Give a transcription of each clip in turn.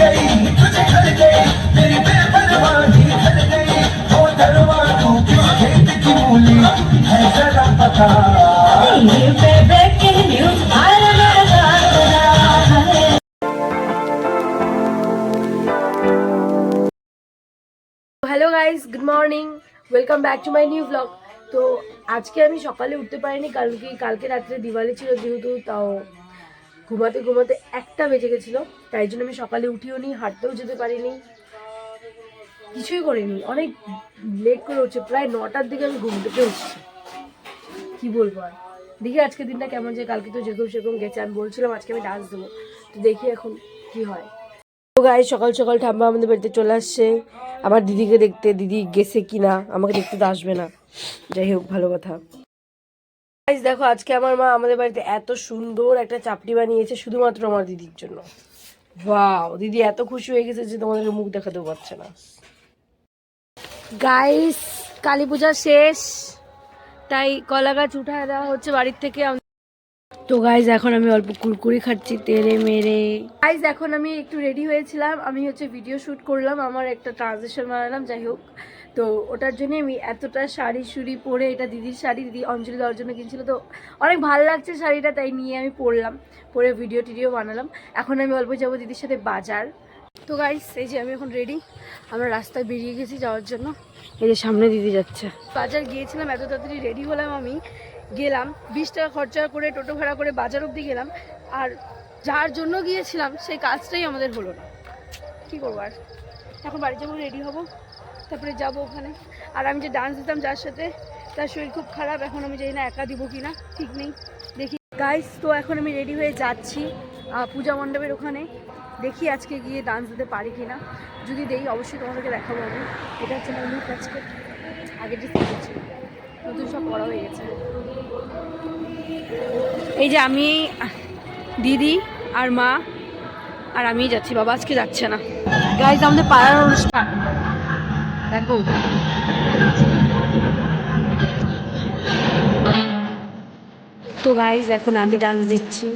गई तुझे घर गई मेरी बेपरवाही ढल गई वो दरवाज़ों की खेत की मूली है जरा पता पे ब्रेकिंग न्यूज़ हर मेरा है। Hello guys, good morning, welcome back to my new blog. তো আজকে আমি সকালে উঠতে পারিনি কারণ কি কালকে রাত্রে দিওয়ালি ছিল, যেহেতু তাও ঘুমাতে ঘুমাতে 1টা বেজে গেছিলো, তাই জন্য আমি সকালে উঠিও নি, হাঁটতেও যেতে পারিনি, কিছুই করিনি। অনেক লেট করে উঠছে, প্রায় 9টার দিকে আমি ঘুম থেকে উঠছি। কি বলবো আর, দেখি আজকে দিনটা কেমন যায়। কালকে তো যেরকম সেরকম গেছে, আমি বলছিলাম আজকে আমি ডান্স দেবো, তো দেখি এখন কি হয়। তো গাইস, সকাল সকাল ঠাম্মা আমাদের বাড়িতে চলে আসছে আমার দিদিকে দেখতে। দিদি গেছে কিনা, আমাকে দেখতে তো আসবে না, যাই হোক ভালো কথা। গাইস দেখো, আজকে আমার মা আমাদের বাড়িতে এত সুন্দর একটা চাপড়ি বানিয়েছে শুধুমাত্র আমার দিদির জন্য। ওয়াও, দিদি এত খুশি হয়ে গেছে যে তোমাদের মুখ দেখাতেও পারছে না। গাইস, কালী পূজা শেষ, তাই কলা গাছ উঠায় দেওয়া হচ্ছে বাড়ির থেকে। তো গাইজ এখন আমি অল্প কুরকুরি খাচ্ছি তেরে মেরে। গাইজ এখন আমি একটু রেডি হয়েছিলাম, আমি হচ্ছে ভিডিও শ্যুট করলাম, আমার একটা ট্রানজেকশন বানালাম, যাই হোক। তো ওটার জন্য আমি এতটা শাড়ি শুড়ি পরে, এটা দিদির শাড়ি, দিদি অঞ্জলি দেওয়ার জন্য কিনছিল, তো অনেক ভালো লাগছে শাড়িটা, তাই নিয়ে আমি পরলাম, পরে ভিডিও টিডিও বানালাম। এখন আমি অল্প যাবো দিদির সাথে বাজার। তো গাইজ এই যে আমি এখন রেডি, আমরা রাস্তায় বেরিয়ে গেছি যাওয়ার জন্য। এই যে সামনে দিদি যাচ্ছে। বাজার গিয়েছিলাম, এত তাড়াতাড়ি রেডি হলাম, আমি গেলাম 20 টাকা খরচা করে টোটো ভাড়া করে বাজার অবধি গেলাম, আর যার জন্য গিয়েছিলাম সেই কাজটাই আমাদের হলো না। কী করবো আর, এখন বাড়ি যাবো, রেডি হব, তারপরে যাব ওখানে। আর আমি যে ডান্স দিতাম যার সাথে, তার শরীর খুব খারাপ, এখন আমি জানি না একা দিব কি না, ঠিক নেই, দেখি। গাইস তো এখন আমি রেডি হয়ে যাচ্ছি পূজা মণ্ডপের ওখানে, দেখি আজকে গিয়ে ডান্স দিতে পারি কি না। যদি দেই অবশ্যই তোমাদেরকে দেখাবো আমি। এটা হচ্ছে আমার লুক আজকে, আগে যে শিখেছি, নতুন সব পড়া হয়ে গেছে। এই যে আমি, দিদি আর মা আর আমি যাচ্ছি, বাবা আজকে যাচ্ছে না। গাইজ আমাদের পাড়ার অনুষ্ঠান দেখো। তো গাইজ এখন আমি ডান্স দিচ্ছি।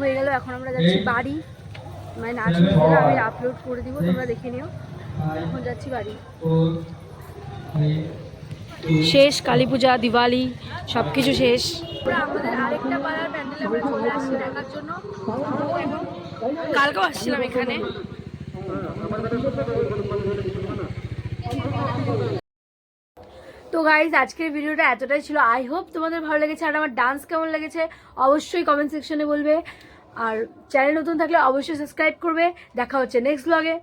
হয়ে গেল, এখন আমরা যাচ্ছি বাড়ি। মানে নাচ হয়েছিল, আমি আপলোড করে দিব, তোমরা দেখে নিও। এখন যাচ্ছি বাড়ি। শেষ কালী পূজা, দিওয়ালি সব কিছু শেষ। আমাদের আরেকটা পাড়ার প্যান্ডেলে আমরা চলে আসছি দেখার জন্য। কালকেও আসছিলাম এখানে। তো গাইজ আজকের ভিডিওটা এতটাই ছিল। আই হোপ তোমাদের ভালো লেগেছে। আর আমার ডান্স কেমন লেগেছে অবশ্যই কমেন্ট সেকশনে বলবে। আর চ্যানেল নতুন থাকলে অবশ্যই সাবস্ক্রাইব করবে। দেখা হচ্ছে নেক্সট ব্লগে।